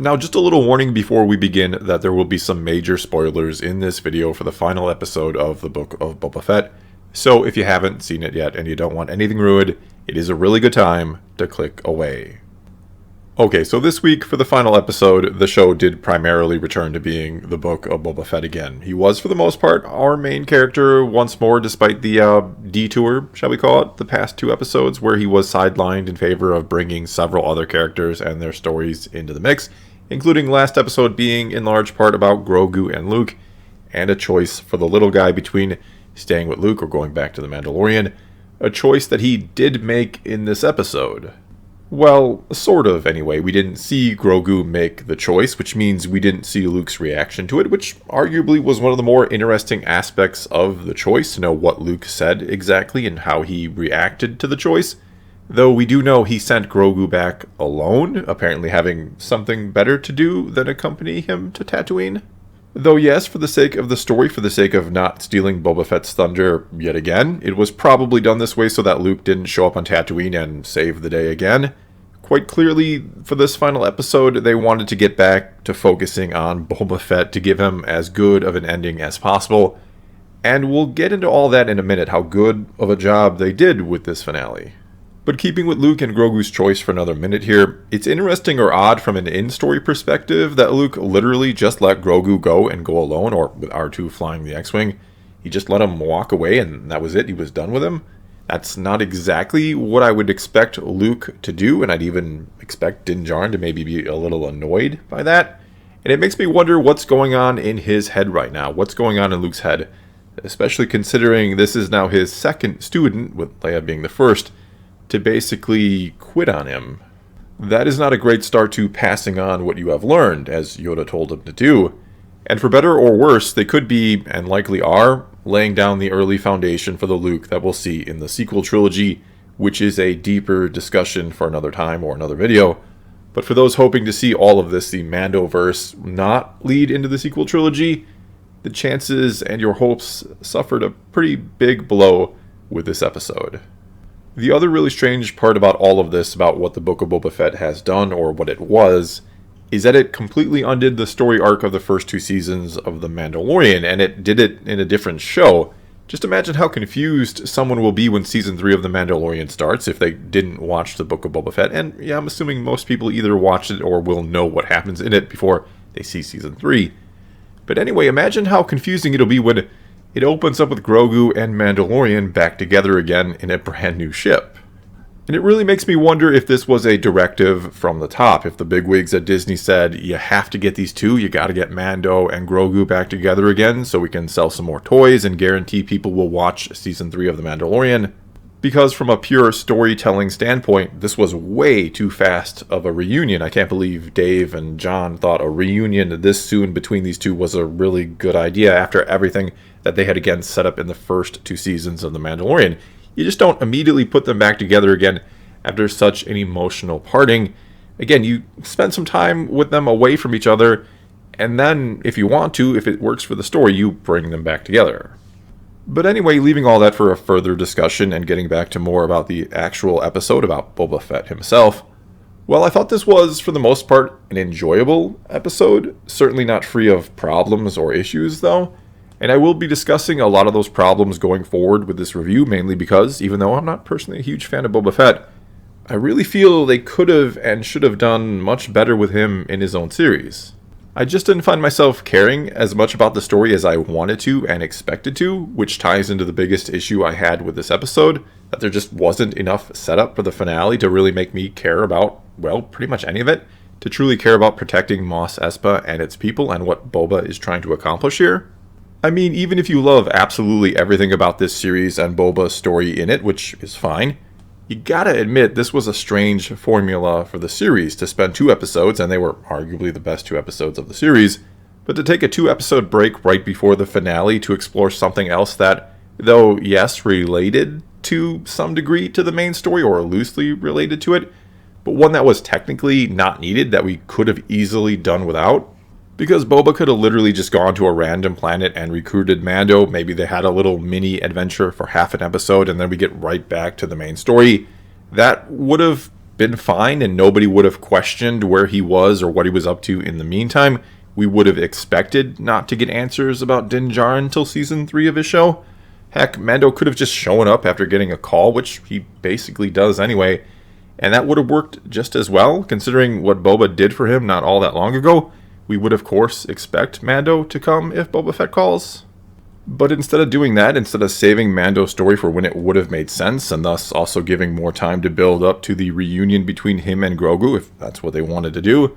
Now, just a little warning before we begin that there will be some major spoilers in this video for the final episode of the Book of Boba Fett. So if you haven't seen it yet and you don't want anything ruined, it is a really good time to click away. Okay, so this week for the final episode, the show did primarily return to being the Book of Boba Fett again. He was, for the most part, our main character once more, despite the detour, shall we call it, the past two episodes, where he was sidelined in favor of bringing several other characters and their stories into the mix, including last episode being in large part about Grogu and Luke, and a choice for the little guy between staying with Luke or going back to the Mandalorian, a choice that he did make in this episode. Well, sort of, anyway. We didn't see Grogu make the choice, which means we didn't see Luke's reaction to it, which arguably was one of the more interesting aspects of the choice, to know what Luke said exactly and how he reacted to the choice. Though we do know he sent Grogu back alone, apparently having something better to do than accompany him to Tatooine. Though yes, for the sake of the story, for the sake of not stealing Boba Fett's thunder yet again, it was probably done this way so that Luke didn't show up on Tatooine and save the day again. Quite clearly, for this final episode, they wanted to get back to focusing on Boba Fett to give him as good of an ending as possible. And we'll get into all that in a minute, how good of a job they did with this finale. But keeping with Luke and Grogu's choice for another minute here, it's interesting or odd from an in-story perspective that Luke literally just let Grogu go and go alone, or with R2 flying the X-Wing. He just let him walk away and that was it, he was done with him. That's not exactly what I would expect Luke to do, and I'd even expect Din Djarin to maybe be a little annoyed by that. And it makes me wonder what's going on in his head right now, what's going on in Luke's head, especially considering this is now his second student, with Leia being the first, to basically quit on him. That is not a great start to passing on what you have learned, as Yoda told him to do. And for better or worse, they could be, and likely are, laying down the early foundation for the Luke that we'll see in the sequel trilogy, which is a deeper discussion for another time or another video. But for those hoping to see all of this, the Mandoverse, not lead into the sequel trilogy, the chances and your hopes suffered a pretty big blow with this episode. The other really strange part about all of this, about what the Book of Boba Fett has done, or what it was, is that it completely undid the story arc of the first two seasons of The Mandalorian, and it did it in a different show. Just imagine how confused someone will be when Season 3 of The Mandalorian starts if they didn't watch the Book of Boba Fett, and yeah, I'm assuming most people either watched it or will know what happens in it before they see Season 3. But anyway, imagine how confusing it'll be when it opens up with Grogu and Mandalorian back together again in a brand new ship. And it really makes me wonder if this was a directive from the top, if the bigwigs at Disney said, you have to get these two, you gotta get Mando and Grogu back together again so we can sell some more toys and guarantee people will watch Season 3 of The Mandalorian. Because from a pure storytelling standpoint, this was way too fast of a reunion. I can't believe Dave and John thought a reunion this soon between these two was a really good idea after everything that they had again set up in the first two seasons of The Mandalorian. You just don't immediately put them back together again after such an emotional parting. Again, you spend some time with them away from each other, and then, if you want to, if it works for the story, you bring them back together. But anyway, leaving all that for a further discussion and getting back to more about the actual episode about Boba Fett himself, well, I thought this was, for the most part, an enjoyable episode. Certainly not free of problems or issues, though. And I will be discussing a lot of those problems going forward with this review, mainly because, even though I'm not personally a huge fan of Boba Fett, I really feel they could have and should have done much better with him in his own series. I just didn't find myself caring as much about the story as I wanted to and expected to, which ties into the biggest issue I had with this episode, that there just wasn't enough setup for the finale to really make me care about, well, pretty much any of it, to truly care about protecting Mos Espa and its people and what Boba is trying to accomplish here. I mean, even if you love absolutely everything about this series and Boba's story in it, which is fine, you gotta admit this was a strange formula for the series to spend 2 episodes, and they were arguably the best 2 episodes of the series, but to take a 2-episode break right before the finale to explore something else that, though yes, related to some degree to the main story or loosely related to it, but one that was technically not needed, that we could have easily done without. Because Boba could have literally just gone to a random planet and recruited Mando. Maybe they had a little mini adventure for half an episode and then we get right back to the main story. That would have been fine and nobody would have questioned where he was or what he was up to in the meantime, we would have expected not to get answers about Din Djarin until season 3 of his show. Heck, Mando could have just shown up after getting a call, which he basically does anyway, and that would have worked just as well, considering what Boba did for him not all that long ago. We would, of course, expect Mando to come if Boba Fett calls. But instead of doing that, instead of saving Mando's story for when it would have made sense, and thus also giving more time to build up to the reunion between him and Grogu, if that's what they wanted to do,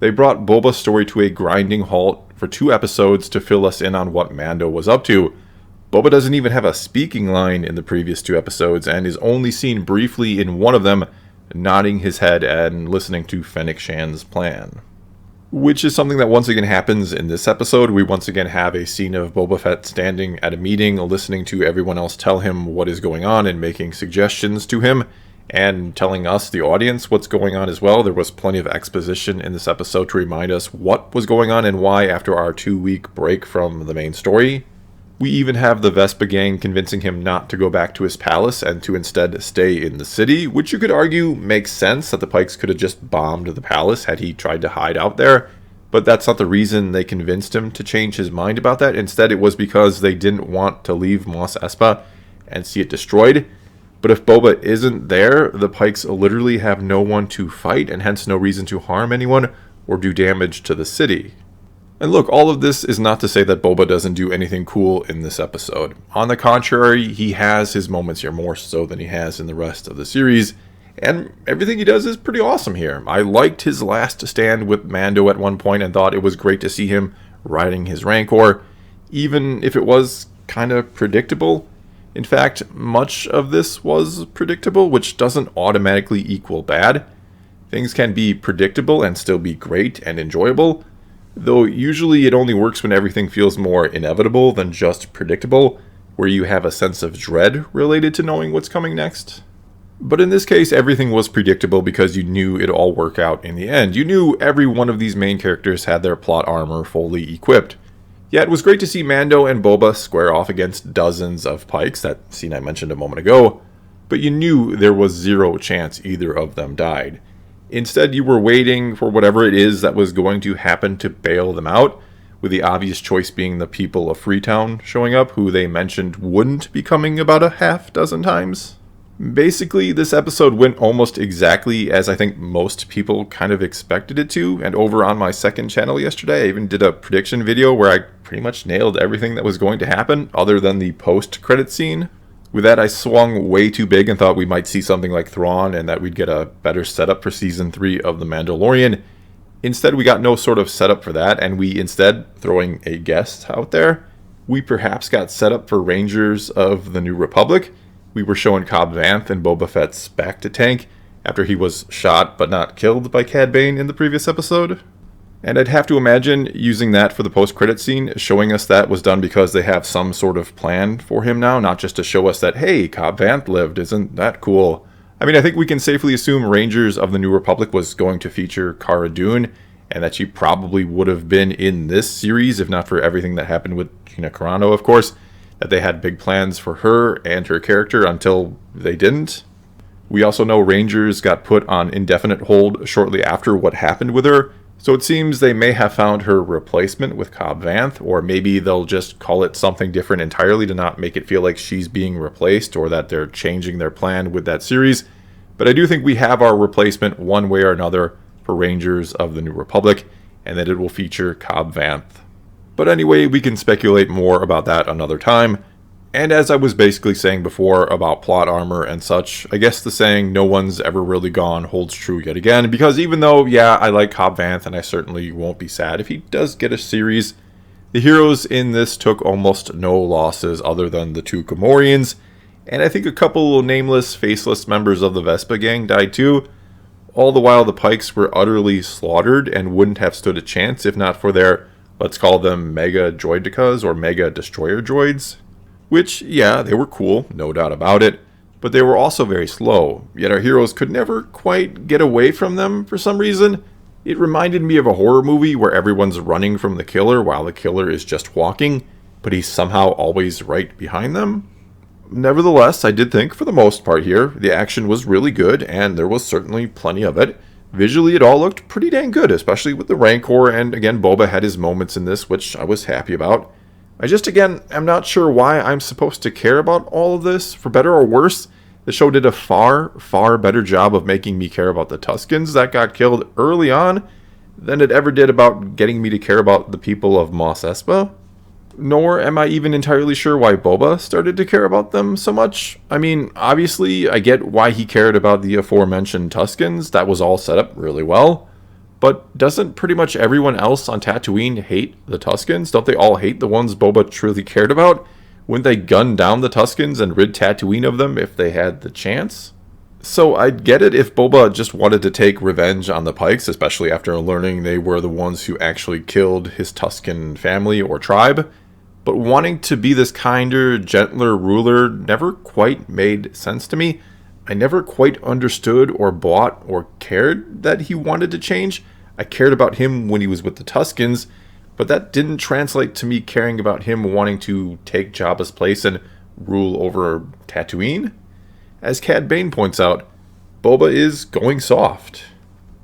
they brought Boba's story to a grinding halt for 2 episodes to fill us in on what Mando was up to. Boba doesn't even have a speaking line in the previous 2 episodes, and is only seen briefly in one of them, nodding his head and listening to Fennec Shan's plan. Which is something that once again happens in this episode. We once again have a scene of Boba Fett standing at a meeting, listening to everyone else tell him what is going on and making suggestions to him, and telling us, the audience, what's going on as well. There was plenty of exposition in this episode to remind us what was going on and why after our 2-week break from the main story. We even have the Vespa gang convincing him not to go back to his palace and to instead stay in the city, which you could argue makes sense that the Pikes could have just bombed the palace had he tried to hide out there, but that's not the reason they convinced him to change his mind about that. Instead, it was because they didn't want to leave Mos Espa and see it destroyed. But if Boba isn't there, the Pikes literally have no one to fight and hence no reason to harm anyone or do damage to the city. And look, all of this is not to say that Boba doesn't do anything cool in this episode. On the contrary, he has his moments here, more so than he has in the rest of the series, and everything he does is pretty awesome here. I liked his last stand with Mando at one point and thought it was great to see him riding his Rancor, even if it was kind of predictable. In fact, much of this was predictable, which doesn't automatically equal bad. Things can be predictable and still be great and enjoyable, though usually it only works when everything feels more inevitable than just predictable, where you have a sense of dread related to knowing what's coming next. But in this case, everything was predictable because you knew it'd all work out in the end. You knew every one of these main characters had their plot armor fully equipped. Yeah, it was great to see Mando and Boba square off against dozens of Pikes, that scene I mentioned a moment ago, but you knew there was zero chance either of them died. Instead, you were waiting for whatever it is that was going to happen to bail them out, with the obvious choice being the people of Freetown showing up, who they mentioned wouldn't be coming about a half dozen times. Basically, this episode went almost exactly as I think most people kind of expected it to, and over on my second channel yesterday, I even did a prediction video where I pretty much nailed everything that was going to happen, other than the post-credit scene. With that, I swung way too big and thought we might see something like Thrawn and that we'd get a better setup for Season 3 of The Mandalorian. Instead, we got no sort of setup for that, and we instead, throwing a guess out there, we perhaps got set up for Rangers of the New Republic. We were showing Cobb Vanth and Boba Fett's Bacta-tank after he was shot but not killed by Cad Bane in the previous episode. And I'd have to imagine using that for the post-credit scene, showing us that was done because they have some sort of plan for him now, not just to show us that, hey, Cobb Vanth lived, isn't that cool? I mean, I think we can safely assume Rangers of the New Republic was going to feature Cara Dune, and that she probably would have been in this series, if not for everything that happened with Gina Carano, of course, that they had big plans for her and her character until they didn't. We also know Rangers got put on indefinite hold shortly after what happened with her, so it seems they may have found her replacement with Cobb Vanth, or maybe they'll just call it something different entirely to not make it feel like she's being replaced or that they're changing their plan with that series. But I do think we have our replacement one way or another for Rangers of the New Republic, and that it will feature Cobb Vanth. But anyway, we can speculate more about that another time. And as I was basically saying before about plot armor and such, I guess the saying, no one's ever really gone, holds true yet again, because even though, yeah, I like Cobb Vanth and I certainly won't be sad if he does get a series, the heroes in this took almost no losses other than the 2 Gamorreans, and I think a couple nameless, faceless members of the Vespa gang died too, all the while the Pikes were utterly slaughtered and wouldn't have stood a chance if not for their, let's call them Mega Droidekas or Mega Destroyer Droids. Which, yeah, they were cool, no doubt about it, but they were also very slow, yet our heroes could never quite get away from them for some reason. It reminded me of a horror movie where everyone's running from the killer while the killer is just walking, but he's somehow always right behind them. Nevertheless, I did think, for the most part here, the action was really good, and there was certainly plenty of it. Visually, it all looked pretty dang good, especially with the Rancor, and again, Boba had his moments in this, which I was happy about. I just, again, am not sure why I'm supposed to care about all of this. For better or worse, the show did a far, far better job of making me care about the Tuskens that got killed early on than it ever did about getting me to care about the people of Mos Espa. Nor am I even entirely sure why Boba started to care about them so much. I mean, obviously, I get why he cared about the aforementioned Tuskens. That was all set up really well. But doesn't pretty much everyone else on Tatooine hate the Tuskens? Don't they all hate the ones Boba truly cared about? Wouldn't they gun down the Tuskens and rid Tatooine of them if they had the chance? So I'd get it if Boba just wanted to take revenge on the Pikes, especially after learning they were the ones who actually killed his Tusken family or tribe. But wanting to be this kinder, gentler ruler never quite made sense to me. I never quite understood or bought or cared that he wanted to change. I cared about him when he was with the Tuskens, but that didn't translate to me caring about him wanting to take Jabba's place and rule over Tatooine. As Cad Bane points out, Boba is going soft.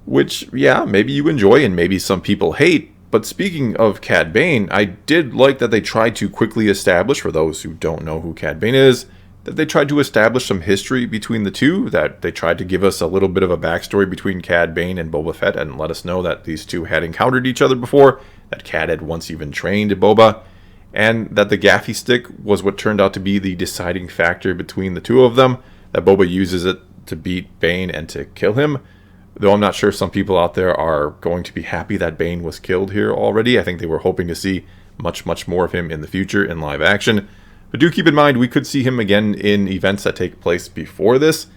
Which, yeah, maybe you enjoy and maybe some people hate, but speaking of Cad Bane, I did like that they tried to quickly establish, for those who don't know who Cad Bane is, that they tried to establish some history between the two, that they tried to give us a little bit of a backstory between Cad Bane and Boba Fett and let us know that these two had encountered each other before, that Cad had once even trained Boba, and that the gaffy stick was what turned out to be the deciding factor between the two of them, that Boba uses it to beat Bane and to kill him. Though I'm not sure some people out there are going to be happy that Bane was killed here already. I think they were hoping to see much, much more of him in the future in live action. But do keep in mind, we could see him again in events that take place before this.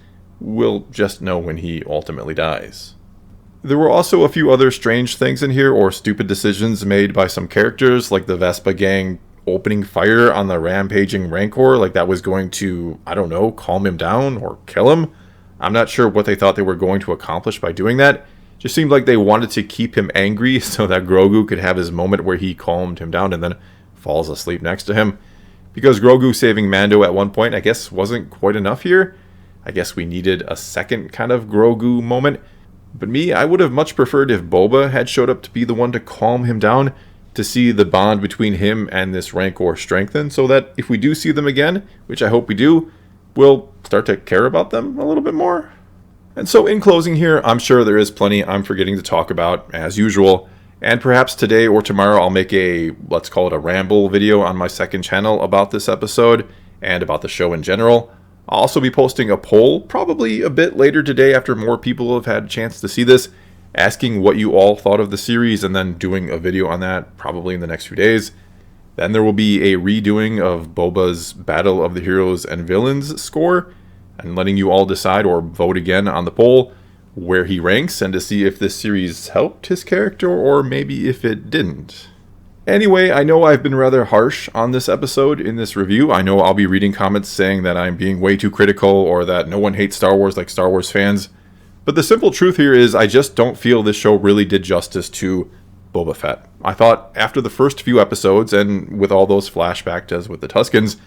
We'll just know when he ultimately dies. There were also a few other strange things in here, or stupid decisions made by some characters, like the Vespa gang opening fire on the rampaging Rancor, like that was going to, I don't know, calm him down or kill him. I'm not sure what they thought they were going to accomplish by doing that. Just seemed like they wanted to keep him angry so that Grogu could have his moment where he calmed him down and then falls asleep next to him. Because Grogu saving Mando at one point, I guess, wasn't quite enough here. I guess we needed a second kind of Grogu moment. But me, I would have much preferred if Boba had showed up to be the one to calm him down, to see the bond between him and this Rancor strengthen, so that if we do see them again, which I hope we do, we'll start to care about them a little bit more. And so in closing here, I'm sure there is plenty I'm forgetting to talk about, as usual. And perhaps today or tomorrow I'll make a, let's call it a ramble video on my second channel about this episode and about the show in general. I'll also be posting a poll, probably a bit later today after more people have had a chance to see this, asking what you all thought of the series and then doing a video on that probably in the next few days. Then there will be a redoing of Boba's Battle of the Heroes and Villains score, and letting you all decide or vote again on the poll where he ranks and to see if this series helped his character or maybe if it didn't. Anyway, I know I've been rather harsh on this episode in this review. I know I'll be reading comments saying that I'm being way too critical or that no one hates Star Wars like Star Wars fans. But the simple truth here is I just don't feel this show really did justice to Boba Fett. I thought after the first few episodes and with all those flashbacks as with the Tuskens,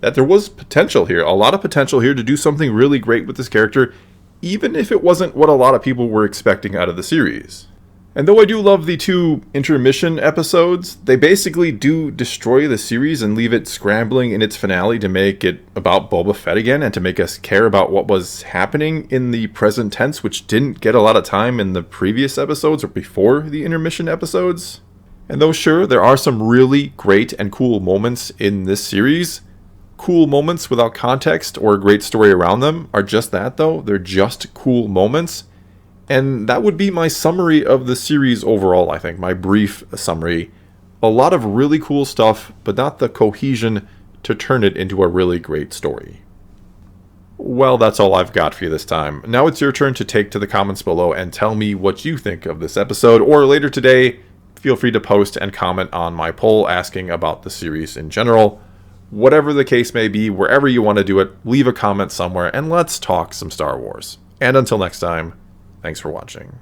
that there was potential here, a lot of potential here to do something really great with this character, even if it wasn't what a lot of people were expecting out of the series. And though I do love the 2 intermission episodes, they basically do destroy the series and leave it scrambling in its finale to make it about Boba Fett again and to make us care about what was happening in the present tense, which didn't get a lot of time in the previous episodes or before the intermission episodes. And though sure, there are some really great and cool moments in this series, cool moments without context or a great story around them are just that though. They're just cool moments. And that would be my summary of the series overall, I think. My brief summary. A lot of really cool stuff, but not the cohesion to turn it into a really great story. Well, that's all I've got for you this time. Now it's your turn to take to the comments below and tell me what you think of this episode. Or later today, feel free to post and comment on my poll asking about the series in general. Whatever the case may be, wherever you want to do it, leave a comment somewhere and let's talk some Star Wars. And until next time, thanks for watching.